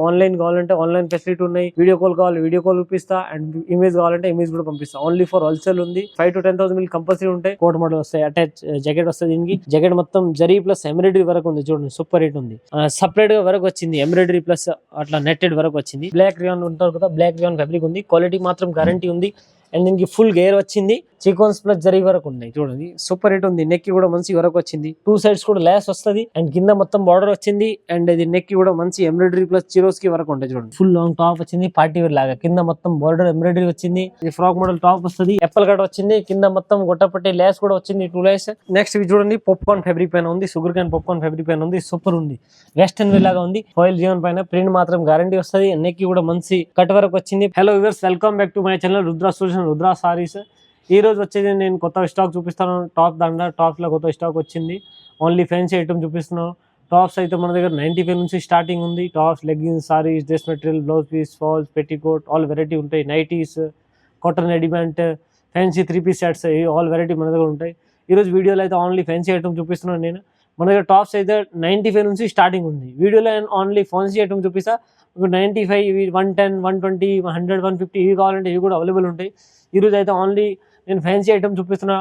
Online కావాలంటే online facility ఉన్నాయి, video call కావాలి వీడియో కాల్ చూపిస్తా, అండ్ ఇమేజ్ కావాలంటే ఇమేజ్ కూడా పంపిస్తా. ఓన్లీ ఫర్ హోల్సేల్ ఉంది. 5 to 10,000 ml కంపల్సరీ ఉంటాయి. కోట్ మోడల్ వస్తాయి, అటాచ్ జాకెట్ వస్తుంది. దీనికి జాకెట్ మొత్తం జరీ ప్లస్ ఎంబ్రాయిడరీ వరకు ఉంది. చూడండి సూపర్ హిట్ ఉంది. సపరేట్ గా వరకు వచ్చింది, ఎంబ్రాయిడరీ ప్లస్ అట్లా నెట్టెడ్ వరకు వచ్చింది. బ్లాక్ రియాన్ ఉంటారు కదా, బ్లాక్ రియాన్ ఫ్యాబ్రిక్ ఉంది. క్వాలిటీ మాత్రం గ్యారంటీ ఉంది. అండ్ దీనికి ఫుల్ గేర్ వచ్చింది, చికోన్స్ ప్లస్ జరీ వరకు ఉన్నాయి. చూడండి సూపర్ హిట్ ఉంది. నెక్ కూడా మంచి వరకు వచ్చింది, 2 sides కూడా లేస్ వస్తుంది. అండ్ కింద మొత్తం బార్డర్ వచ్చింది. అండ్ ఇది నెక్ కూడా మంచి ఎంబ్రాయిడరీ ప్లస్ చిరోస్ కి వరకు ఉంటాయి. చూడండి ఫుల్ లాంగ్ టాప్ వచ్చింది, పార్టీ వేర్ లాగా. కింద మొత్తం బార్డర్ ఎంబ్రాయిడరీ వచ్చింది. ఇది ఫ్రాక్ మోడల్ టాప్ వస్తుంది, ఎప్పల్ కట్ వచ్చింది. కింద మొత్తం గొట్టపట్టి లేస్ కూడా వచ్చింది, 2 లేస్. నెక్స్ట్ ఇది చూడండి పాప్కార్న్ ఫ్యాబ్రిక్ పైన ఉంది, షుగర్ క్యాన్ పాప్కార్న్ ఫ్యాబ్రిక్ పైన ఉంది. సూపర్ ఉంది, వెస్టర్న్ వేర్ లాగా ఉంది. ఫాయిల్ జియోన్ పైన ప్రింట్ మాత్రం గ్యారంటీ వస్తుంది. నెక్ కూడా మంచి కట్ వరకు వచ్చింది. Hello viewers, welcome back to my channel Rudra solution, Rudra saris. ఈ రోజు వచ్చేది నేను కొత్త స్టాక్ చూపిస్తాను. టాప్ దండ టాప్స్ లో కొత్త స్టాక్ వచ్చింది. ఓన్లీ ఫ్యాన్సీ ఐటమ్ చూపిస్తున్నాను. టాప్స్ అయితే మన దగ్గర 95 నుంచి స్టార్టింగ్ ఉంది. Tops, leggings, saris, dress material, blouse piece, falls, petticoat, all variety ఉంటాయి. Nighties, cotton readymade, fancy 3-piece sets, all variety మన దగ్గర ఉంటాయి. ఈరోజు వీడియోలో అయితే ఓన్లీ ఫ్యాన్సీ ఐటమ్ చూపిస్తున్నాను నేను. మన దగ్గర టాప్స్ అయితే 95 నుంచి స్టార్టింగ్ ఉంది. వీడియోలో ఓన్లీ ఫ్యాన్సీ ఐటమ్ చూపిస్తా. 95, 110, 120, 100, 150 ఇవి కావాలంటే ఇవి కూడా అవైలబుల్ ఉంటాయి. ఈరోజు అయితే ఓన్లీ నేను ఫ్యాన్సీ ఐటమ్ చూపిస్తున్నా.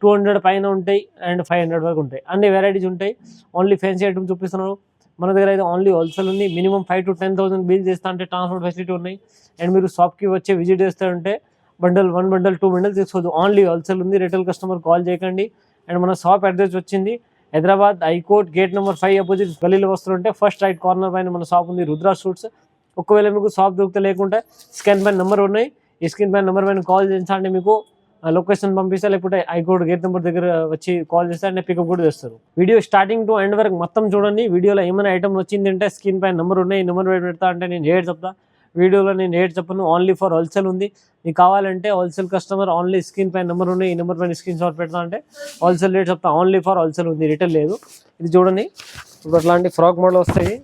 200 పైన ఉంటాయి అండ్ 500 వరకు ఉంటాయి. అన్ని వెరైటీస్ ఉంటాయి. ఓన్లీ ఫ్యాన్సీ ఐటమ్ చూపిస్తున్నాను. మన దగ్గర అయితే ఓన్లీ హోల్సేల్ ఉంది. మినిమం 5 to 10,000 బిల్ చేస్తా అంటే ట్రాన్స్పోర్ట్ ఫెసిలిటీ ఉన్నాయి. అండ్ మీరు షాప్కి వచ్చి విజిట్ చేస్తూ ఉంటే బండల్ 1 bundle 2 bundles తీసుకోవద్దు. ఓన్లీ హోల్సేల్ ఉంది. రిటైల్ కస్టమర్ కాల్ చేయకండి. అండ్ మన షాప్ అడ్రస్ వచ్చింది Hyderabad high court gate number 5 opposite గల్లీలో వస్తుంటే ఫస్ట్ రైట్ కార్నర్ పైన మన షాప్ ఉంది, రుద్ర సూట్స్. ఒకవేళ మీకు షాప్ దొరికితే లేకుంటే స్కాన్ పైన నెంబర్ ఉన్నాయి, ఈ స్క్రీన్ పైన నెంబర్ పైన కాల్ చేయండి. మీకు లొకేషన్ పంపిస్తా, లేకపోతే హైకోర్ట్ గేట్ నెంబర్ దగ్గర వచ్చి కాల్ చేస్తే అంటే పికప్ కూడా చేస్తారు. వీడియో స్టార్టింగ్ టు ఎండ్ వరకు మొత్తం చూడండి. వీడియోలో ఏమైనా ఐటమ్ వచ్చింది అంటే స్క్రీన్ పైన నెంబర్ ఉన్నాయి, ఈ నెంబర్ పెడతా అంటే నేను రేట్ చెప్తా. వీడియోలో నేను రేట్ చెప్పను. ఓన్లీ ఫర్ హోల్సేల్ ఉంది. మీకు కావాలంటే హోల్సేల్ కస్టమర్ ఓన్లీ స్క్రీన్ పైన నెంబర్ ఉన్నాయి, ఈ నెంబర్ పైన స్క్రీన్ షాట్ పెడతా అంటే హోల్సేల్ రేట్ చెప్తా. ఓన్లీ ఫర్ హోల్సేల్ ఉంది, రిటైల్ లేదు. ఇది చూడండి, ఇప్పుడు అట్లాంటి ఫ్రాక్ మోడల్ వస్తాయి.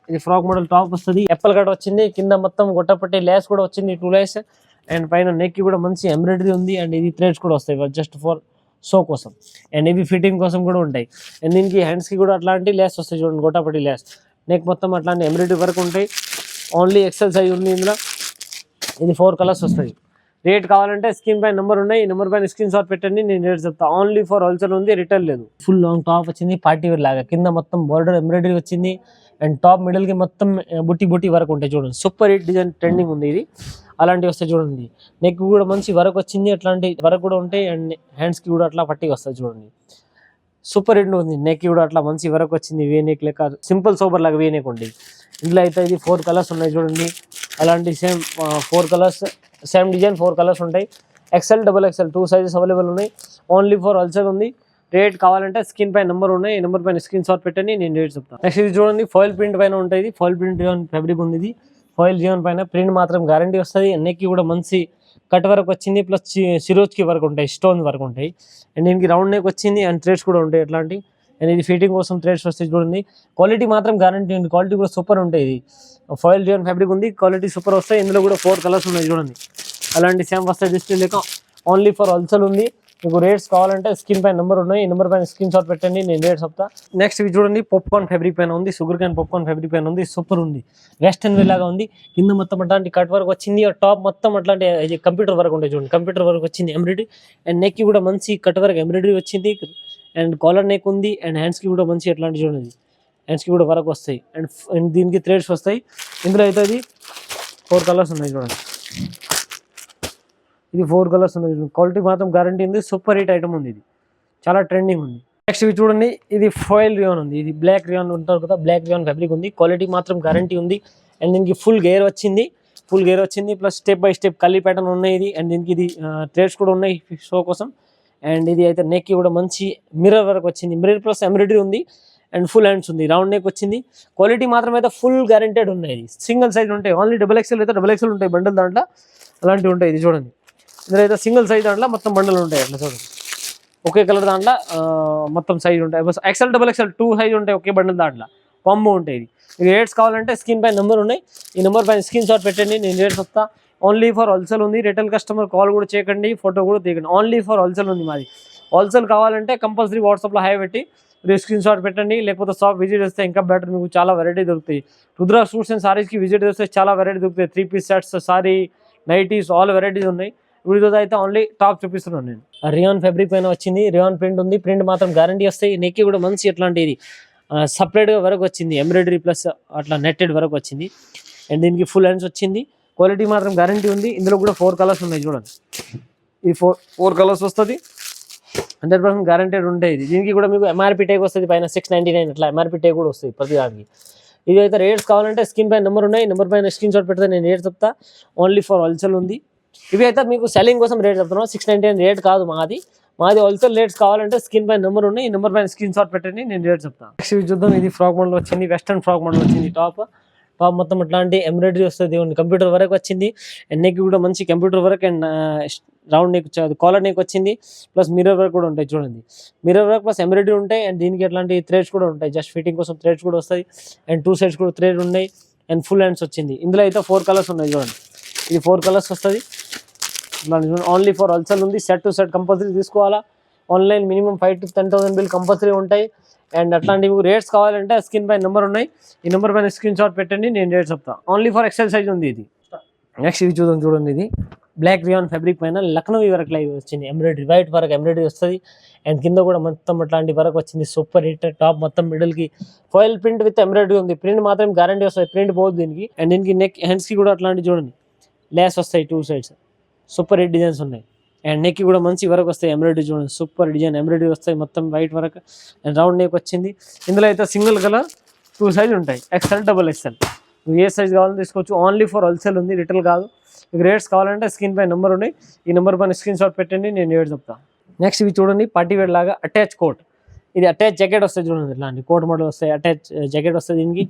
ఇది ఫ్రాక్ మోడల్ టాప్ వస్తుంది, ఎప్పల్ కట్ వచ్చింది. కింద మొత్తం గొట్టపట్టి లేస్ కూడా వచ్చింది, 2 లేస్. అండ్ పైన నెక్ కూడా మంచి ఎంబ్రాయిడరీ ఉంది. అండ్ ఇది థ్రెడ్స్ కూడా వస్తాయి జస్ట్ ఫర్ షో కోసం. అండ్ ఇవి ఫిట్టింగ్ కోసం కూడా ఉంటాయి. అండ్ దీనికి హ్యాండ్స్కి కూడా అట్లాంటి లేస్ వస్తాయి. చూడండి గొట్టపట్టి లేస్, నెక్ మొత్తం అట్లాంటి ఎంబ్రాయిడరీ వరకు ఉంటాయి. ఓన్లీ ఎక్సెల్ సైజ్ ఉంది ఇందులో. ఇది 4 కలర్స్ వస్తాయి. రేట్ కావాలంటే స్క్రీన్ పైన నెంబర్ ఉన్నాయి, ఈ నెంబర్ పైన స్క్రీన్ షాట్ పెట్టండి, నేను రేట్ చెప్తా. ఓన్లీ ఫర్ హోల్సేల్ ఉంది, రిటైల్ లేదు. ఫుల్ లాంగ్ టాప్ వచ్చింది, పార్టీ వేర్ లాగా. కింద మొత్తం బార్డర్ ఎంబ్రాయిడరీ వచ్చింది. అండ్ టాప్ మిడిల్ కి మొత్తం బుట్టి బుట్టి వరకు ఉంటాయి. చూడండి సూపర్ హిట్ డిజైన్, ట్రెండింగ్ ఉంది ఇది. అలాంటివి వస్తాయి చూడండి. నెక్ కూడా మంచి వరకు వచ్చింది, అట్లాంటి వరకు కూడా ఉంటాయి. అండ్ హ్యాండ్స్ కి కూడా అట్లా పట్టి వస్తాయి చూడండి. సూపర్ హిట్ ఉంది. నెక్ కూడా అట్లా మంచి వరకు వచ్చింది, వే నెక్ లెక్క సింపుల్ సూపర్ లాగా వే నెక్ ఉంది. ఇందులో అయితే ఇది 4 కలర్స్ ఉన్నాయి చూడండి. అలాంటి same 4 colours, same design 4 colours ఉంటాయి. ఎక్సెల్, XXL 2 సైజెస్ అవైలబుల్ ఉన్నాయి. ఓన్లీ ఫర్ హోల్సేల్ ఉంది. రేట్ కావాలంటే స్క్రీన్ పైన నెంబర్ ఉన్నాయి, ఈ నెంబర్ పైన స్క్రీన్ షాట్ పెట్టండి, నేను రేట్ చెప్తాను. నెక్స్ట్ ఇది చూడండి, ఫాయిల్ ప్రింట్ పైన ఉంటుంది. ఫాయిల్ ప్రింట్ ఫ్యాబ్రిక్ ఉంది. ఇది ఫాయిల్ జియోన్ పైన ప్రింట్ మాత్రం గ్యారంటీ వస్తుంది. నెక్కి కూడా మంచి కట్ వరకు వచ్చింది, ప్లస్ సిరోజ్కి వరకు ఉంటాయి, స్టోన్ వరకు ఉంటాయి. అండ్ దీనికి రౌండ్ నెక్ వచ్చింది. అండ్ థ్రెడ్స్ కూడా ఉంటాయి అట్లాంటి. అండ్ ఇది ఫిట్టింగ్ కోసం థ్రెడ్స్ వస్తాయి చూడండి. క్వాలిటీ మాత్రం గ్యారంటీ ఉంది, క్వాలిటీ కూడా సూపర్ ఉంటాయి. ఇది ఫాయిల్ జియోన్ ఫ్యాబ్రిక్ ఉంది, క్వాలిటీ సూపర్ వస్తాయి. ఇందులో కూడా 4 కలర్స్ ఉన్నాయి చూడండి. అలాంటి సేమ్ వస్తాయి డిస్ప్లే లేక. ఓన్లీ ఫర్ హోల్సేల్ ఉంది. మీకు రేట్స్ కావాలంటే స్క్రీన్ పైన నెంబర్ ఉన్నాయి, ఈ నెంబర్ పైన స్క్రీన్ షాట్ పెట్టండి, నేను రేట్ చెప్తా. నెక్స్ట్ ఇది చూడండి, పాప్కార్న్ ఫ్యాబ్రిక్ పైన ఉంది, షుగర్ క్యాన్ పాప్కార్న్ ఫ్యాబ్రిక్ పైన ఉంది. సూపర్ ఉంది, వెస్టర్న్ వేర్ లాగా ఉంది. కింద మొత్తం అట్లాంటి కట్ వర్క్ వచ్చింది. టాప్ మొత్తం అట్లాంటి కంప్యూటర్ వర్క్ ఉంటాయి చూడండి, కంప్యూటర్ వర్క్ వచ్చింది ఎంబ్రాయిడరీ. అండ్ నెక్ కి కూడా మంచి కట్ వర్క్ ఎంబ్రాయిడరీ వచ్చింది. అండ్ కాలర్ నెక్ ఉంది. అండ్ హ్యాండ్స్ కి కూడా మంచి అట్లాంటి చూడండి, హ్యాండ్స్ కి కూడా వర్క్ వస్తాయి. అండ్ దీనికి థ్రెడ్స్ వస్తాయి. ఇందులో అయితే అది 4 కలర్స్ ఉన్నాయి చూడండి. ఇది 4 కలర్స్ ఉన్నాయి. క్వాలిటీ మాత్రం గ్యారంటీ ఉంది, సూపర్ హిట్ ఐటమ్ ఉంది. ఇది చాలా ట్రెండింగ్ ఉంది. నెక్స్ట్ ఇది చూడండి, ఇది ఫాయిల్ రియాన్ ఉంది. ఇది బ్లాక్ రియాన్ ఉంటారు కదా, బ్లాక్ రియాన్ ఫ్యాబ్రిక్ ఉంది. క్వాలిటీ మాత్రం గ్యారంటీ ఉంది. అండ్ దీనికి ఫుల్ గేర్ వచ్చింది, ప్లస్ స్టెప్ బై స్టెప్ కలీ ప్యాటర్న్ ఉన్నాయి. ఇది అండ్ దీనికి ఇది థ్రెడ్స్ కూడా ఉన్నాయి షో కోసం. అండ్ ఇది అయితే నెక్ కూడా మంచి మిర్రర్ వరకు వచ్చింది, మిర్రర్ ప్లస్ ఎంబ్రాయిడరీ ఉంది. అండ్ ఫుల్ హ్యాండ్స్ ఉంది, రౌండ్ నెక్ వచ్చింది. క్వాలిటీ మాత్రం అయితే ఫుల్ గ్యారంటెడ్ ఉన్నాయి. సింగిల్ సైజ్ ఉంటాయి. ఓన్లీ XXL అయితే XXL ఉంటాయి బండల్ దాంట్లో, అలాంటివి ఉంటాయి. ఇది చూడండి, ఇందులో అయితే సింగిల్ సైజ్ దాంట్లో మొత్తం బండలు ఉంటాయి. అట్లా చూడండి, ఒకే కలర్ దాంట్లో మొత్తం సైజ్ ఉంటాయి. ఎక్సెల్, XXL 2 సైజ్ ఉంటాయి ఒకే బండల్ దాంట్లో, పంబు ఉంటాయి. ఇది రేట్స్ కావాలంటే స్క్రీన్ పైన నెంబర్ ఉన్నాయి, ఈ నెంబర్ పైన స్క్రీన్ షాట్ పెట్టండి, నేను రేట్ చెప్తా. ఓన్లీ ఫర్ హోల్సేల్ ఉంది. రిటైల్ కస్టమర్ కాల్ కూడా చేయకండి, ఫోటో కూడా తీయకండి. ఓన్లీ ఫర్ హోల్సేల్ ఉంది మాది. హోల్సేల్ కావాలంటే కంపల్సరీ వాట్సాప్లో హాయ్ పెట్టి మీరు స్క్రీన్ షాట్ పెట్టండి, లేకపోతే షాప్ విజిట్ చేస్తే ఇంకా బెటర్, మీకు చాలా వెరైటీ దొరుకుతాయి. రుద్ర సూట్స్ అండ్ సారీస్కి విజిట్ చేస్తే చాలా వెరైటీ దొరుకుతాయి. 3 piece sets, sari, nighties, all varieties ఉన్నాయి. వీడియోతో అయితే ఓన్లీ టాప్ చూపిస్తున్నాను నేను. రియాన్ ఫ్యాబ్రిక్ పైన వచ్చింది, రియాన్ ప్రింట్ ఉంది, ప్రింట్ మాత్రం గ్యారంటీ వస్తాయి. నెక్కి కూడా మంచి ఎట్లాంటిది సపరేట్గా వరకు వచ్చింది, ఎంబ్రాయిడరీ ప్లస్ అట్లా నెట్టెడ్ వరకు వచ్చింది. అండ్ దీనికి ఫుల్ హ్యాండ్స్ వచ్చింది, క్వాలిటీ మాత్రం గ్యారంటీ ఉంది. ఇందులో కూడా 4 కలర్స్ ఉన్నాయి చూడండి. ఈ 4 కలర్స్ వస్తుంది, 100% గ్యారంటీడ్ ఉంటాయి. దీనికి కూడా మీకు ఎంఆర్పీ టేక్ వస్తుంది పైన 699, అట్లా ఎంఆర్పీ టేక్ కూడా వస్తుంది ప్రతి దానికి. ఇది అయితే రేట్స్ కావాలంటే స్క్రీన్ పైన నెంబర్ ఉన్నాయి, నెంబర్ పైన స్క్రీన్ షాట్ పెడితే నేను రేట్ చెప్తా. ఓన్లీ ఫర్ హోల్సేల్ ఉంది. ఇవి అయితే మీకు సెల్లింగ్ కోసం రేట్ చెప్తున్నాను, 699 రేట్ కాదు మాది హోల్సేల్ రేట్స్. కావాలంటే స్క్రీన్ పైన నెంబర్ ఉన్నాయి, ఈ నెంబర్ పైన స్క్రీన్ షాట్ పెట్టండి, నేను రేట్ చెప్తాను. నెక్స్ట్ ఇది చూద్దాం. ఇది ఫ్రాక్ మోడల్ వచ్చింది, వెస్టర్న్ ఫ్రాక్ మోడల్ వచ్చింది. టాప్ మొత్తం ఇట్లాంటి ఎంబ్రాయిడరీ వస్తుంది, కంప్యూటర్ వరకు వచ్చింది. అండ్ నెక్ కూడా మంచి computer work and round neck, collar neck వచ్చింది, ప్లస్ మిర్రర్ వర్క్ కూడా ఉంటాయి చూడండి. మిర్రర్ వర్క్ ప్లస్ ఎంబ్రాయిడరీ ఉంటాయి. అండ్ దీనికి ఎట్లాంటి థ్రెడ్స్ కూడా ఉంటాయి, జస్ట్ ఫిట్టింగ్ కోసం థ్రెడ్స్ కూడా వస్తాయి. అండ్ 2 సైడ్స్ కూడా థ్రెడ్ ఉన్నాయి. అండ్ ఫుల్ హ్యాండ్స్ వచ్చింది. ఇందులో అయితే 4 కలర్స్ ఉన్నాయి చూడండి. ఇది 4 కలర్స్ వస్తుంది. ఓన్లీ ఫర్ హోల్సేల్ ఉంది. సెట్ టు సెట్ కంపల్సరీ తీసుకోవాలా. Online minimum 5 to 10,000 bill compulsory ఉంటాయి. అండ్ అట్లాంటి మీకు రేట్స్ కావాలంటే స్క్రీన్ పైన నెంబర్ ఉన్నాయి, ఈ నెంబర్ పైన స్క్రీన్ షాట్ పెట్టండి, నేను రేట్ చెప్తాను. ఓన్లీ ఫర్ ఎక్సెల్ సైజ్ ఉంది ఇది. నెక్స్ట్ ఇది చూడండి. ఇది బ్లాక్ రియాన్ ఫ్యాబ్రిక్ పైన లక్నోవి వర్క్ లైవ్ వచ్చింది, ఎంబ్రాయిడరీ వైట్ వర్క్ ఎంబ్రాయిడరీ వస్తుంది. అండ్ కింద కూడా మొత్తం అట్లాంటి వర్క్ వచ్చింది, సూపర్ హిట్. టాప్ మొత్తం మిడిల్కి ఫాయిల్ ప్రింట్ విత్ ఎంబ్రాయిడరీ ఉంది, ప్రింట్ మాత్రం గ్యారంటీ వస్తుంది, ప్రింట్ పోదు దీనికి. అండ్ దీనికి నెక్ హ్యాండ్స్కి కూడా అట్లాంటి చూడండి లేస్ వస్తాయి, 2 సైడ్స్ సూపర్ హిట్ డిజైన్స్ ఉన్నాయి. అండ్ నెక్కి కూడా మంచి వర్క్ వస్తాయి, ఎంబ్రాయిడరీ చూడండి, సూపర్ డిజైన్ ఎంబ్రాయిడరీ వస్తాయి, మొత్తం white work and round neck వచ్చింది. ఇందులో అయితే సింగిల్ కలర్ 2 సైజ్ ఉంటాయి, XL, XXL. మీకు ఏ సైజ్ కావాలని తీసుకోవచ్చు. ఓన్లీ ఫర్ హోల్సేల్ ఉంది, రిటైల్ కాదు. మీకు రేట్స్ కావాలంటే స్క్రీన్ పై నెంబర్ ఉన్నాయి, ఈ నెంబర్ పైన స్క్రీన్ షాట్ పెట్టండి, నేను రేట్ చెప్తాను. నెక్స్ట్ ఇవి చూడండి, పార్టీ వేర్ లాగా అటాచ్ కోట్. ఇది అటాచ్ జాకెట్ వస్తుంది చూడండి, ఇట్లాంటి కోట్ మోడల్ వస్తాయి, అటాచ్ జాకెట్ వస్తుంది. దీనికి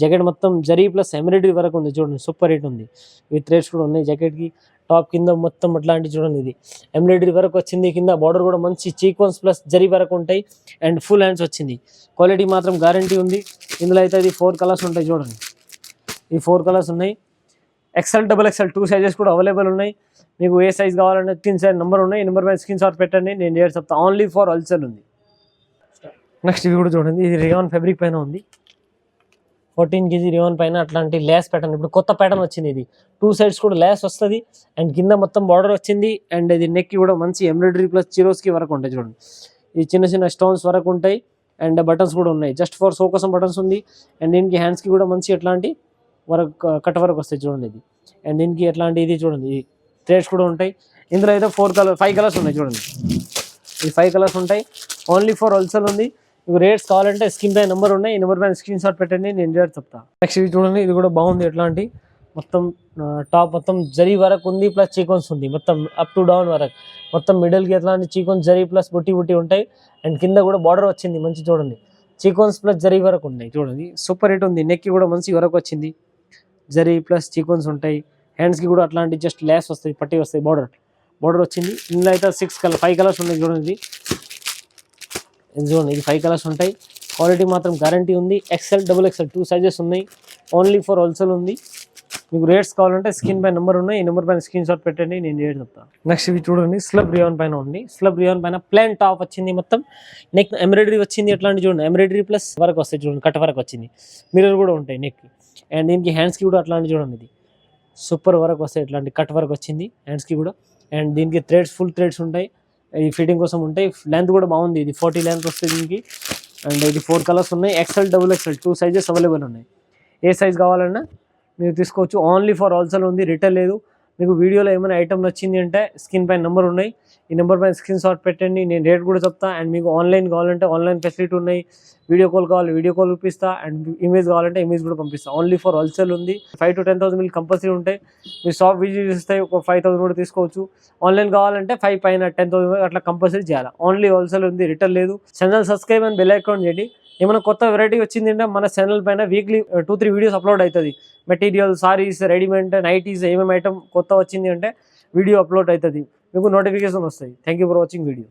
జాకెట్ మొత్తం జరీ ప్లస్ ఎంబ్రాయిడరీ వరకు ఉంది చూడండి, సూపర్ హిట్ ఉంది. ఈ థ్రెడ్స్ కూడా ఉన్నాయి జాకెట్కి. టాప్ కింద మొత్తం అట్లాంటి చూడండి, ఇది ఎంబ్రాయిడరీ వరకు వచ్చింది. కింద బార్డర్ కూడా మంచి చీక్వన్స్ ప్లస్ జరీ వరకు ఉంటాయి. అండ్ ఫుల్ హ్యాండ్స్ వచ్చింది, క్వాలిటీ మాత్రం గ్యారంటీ ఉంది. ఇందులో అయితే ఇది 4 కలర్స్ ఉంటాయి చూడండి. ఈ 4 కలర్స్ ఉన్నాయి, XL, XXL 2 సైజెస్ కూడా అవైలబుల్ ఉన్నాయి. మీకు ఏ సైజ్ కావాలంటే స్క్రీన్ సైజ్ నెంబర్ ఉన్నాయి, ఈ నెంబర్ పైన స్క్రీన్ షాట్ పెట్టండి, నేను రేట్ చెప్తాను. ఓన్లీ ఫర్ హోల్సేల్ ఉంది. నెక్స్ట్ ఇవి కూడా చూడండి, ఇది రియాన్ ఫ్యాబ్రిక్ పైన ఉంది, 14 kg రియాన్ పైన అట్లాంటి లేస్ ప్యాటర్న్. ఇప్పుడు కొత్త ప్యాటర్న్ వచ్చింది, ఇది 2 సైడ్స్ కూడా లేస్ వస్తుంది. అండ్ కింద మొత్తం బార్డర్ వచ్చింది. అండ్ ఇది నెక్కి కూడా మంచి ఎంబ్రాయిడరీ ప్లస్ చిరోస్కి వరకు ఉంటాయి చూడండి, ఈ చిన్న చిన్న స్టోన్స్ వరకు ఉంటాయి. అండ్ బటన్స్ కూడా ఉన్నాయి, జస్ట్ ఫర్ షో కోసం బటన్స్ ఉంది. అండ్ దీనికి హ్యాండ్స్కి కూడా మంచి ఎట్లాంటి వర్క్ కట్ వరకు వస్తాయి చూడండి ఇది. అండ్ దీనికి ఎట్లాంటి ఇది చూడండి, ఈ థ్రెడ్స్ కూడా ఉంటాయి. ఇందులో అయితే 5 కలర్స్ ఉన్నాయి చూడండి, ఈ 5 కలర్స్ ఉంటాయి. ఓన్లీ ఫర్ హోల్సేల్ ఉంది. మీకు రేట్స్ కావాలంటే స్క్రీన్ పై నెంబర్ ఉన్నాయి, ఈ నెంబర్ పైన స్క్రీన్ షాట్ పెట్టండి, నేను రేట్ చెప్తాను. నెక్స్ట్ ఇది చూడండి, ఇది కూడా బాగుంది. ఎట్లాంటి మొత్తం టాప్ మొత్తం జరీ వరకు ఉంది, ప్లస్ చీకోన్స్ ఉంది, మొత్తం అప్ టు డౌన్ వరకు. మొత్తం మిడిల్కి ఎట్లాంటి చీకోన్స్ జరీ ప్లస్ బుట్టి ఉంటాయి. అండ్ కింద కూడా బార్డర్ వచ్చింది మంచి చూడండి, చీకోన్స్ ప్లస్ జరీ వరకు ఉన్నాయి చూడండి, సూపర్ హిట్ ఉంది. నెక్కి కూడా మంచి వరకు వచ్చింది, జరీ ప్లస్ చీకోన్స్ ఉంటాయి. హ్యాండ్స్కి కూడా అట్లాంటి జస్ట్ లేస్ వస్తాయి, పట్టి వస్తాయి, బార్డర్ వచ్చింది. ఇందులో అయితే 5 కలర్స్ ఉన్నాయి చూడండి. ఇది చూడండి, ఇది 5 కలర్స్ ఉంటాయి. క్వాలిటీ మాత్రం గ్యారంటీ ఉంది. XL, XXL 2 సైజెస్ ఉన్నాయి. ఓన్లీ ఫర్ హోల్సేల్ ఉంది. మీకు రేట్స్ కావాలంటే స్క్రీన్ పై నెంబర్ ఉన్నాయి, ఈ నెంబర్ పైన స్క్రీన్ షాట్ పెట్టండి, నేను రేట్ చెప్తాను. నెక్స్ట్ ఇవి చూడండి, స్లబ్ రియాన్ పైన ఉంది. స్లబ్ రియాన్ పైన ప్లాన్ టాప్ వచ్చింది, మొత్తం నెక్ ఎంబ్రాయిడరీ వచ్చింది. ఎట్లాంటి చూడండి, ఎంబ్రాయిడరీ ప్లస్ వర్క్ వస్తాయి చూడండి, కట్ వర్క్ వచ్చింది, మిర్రర్ కూడా ఉంటాయి నెక్కి. అండ్ దీనికి హ్యాండ్స్కి కూడా అట్లాంటి చూడండి, ఇది సూపర్ వర్క్ వస్తాయి, ఇట్లాంటి కట్ వర్క్ వచ్చింది హ్యాండ్స్కి కూడా. అండ్ దీనికి ఫుల్ థ్రెడ్స్ ఉంటాయి, ఈ ఫిట్టింగ్ కోసం ఉంటాయి. లెంత్ కూడా బాగుంది, ఇది 40 లెంత్ వస్తుంది దీనికి. అండ్ ఇది 4 కలర్స్ ఉన్నాయి, XL, XXL 2 సైజెస్ అవైలబుల్ ఉన్నాయి. ఏ సైజ్ కావాలన్నా మీరు తీసుకోవచ్చు. ఓన్లీ ఫర్ హోల్సేల్ ఉంది, రిటైల్ లేదు. మీకు వీడియోలో ఏమైనా ఐటమ్ నచ్చింది అంటే స్క్రీన్ పైన నెంబర్ ఉన్నాయి, ఈ నెంబర్ పైన స్క్రీన్ షాట్ పెట్టండి, నేను రేట్ కూడా చెప్తా. అండ్ మీకు ఆన్లైన్ కావాలంటే ఆన్లైన్ ఫెసిలిటీ ఉన్నాయి, వీడియో కాల్ కావాలి వీడియో కాల్ పంపిస్తా. అండ్ ఇమేజ్ కావాలంటే ఇమేజ్ కూడా పంపిస్తా. ఓన్లీ ఫర్ హోల్సేల్ ఉంది. 5 to 10,000 బిల్ కంపల్సరీ ఉంటాయి. మీరు షాప్ విజిట్ చేస్తే ఒక 5,000 కూడా తీసుకోవచ్చు. ఆన్లైన్ కావాలంటే 5 పైన 10,000 అట్లా కంపల్సరీ చేయాలి. ఓన్లీ హోల్సేల్ ఉంది, రిటైల్ లేదు. Channel subscribe and bell icon చేయండి. ఏమైనా కొత్త వెరైటీ వచ్చిందంటే మన ఛానల్ పైన వీక్లీ 2-3 వీడియోస్ అప్లోడ్ అవుతుంది. మెటీరియల్, సారీస్, రెడీమేడ్, నైటీస్, ఏమేమి ఐటమ్ కొత్త వచ్చింది అంటే వీడియో అప్లోడ్ అవుతుంది, మీకు నోటిఫికేషన్ వస్తాయి. Thank you for watching video.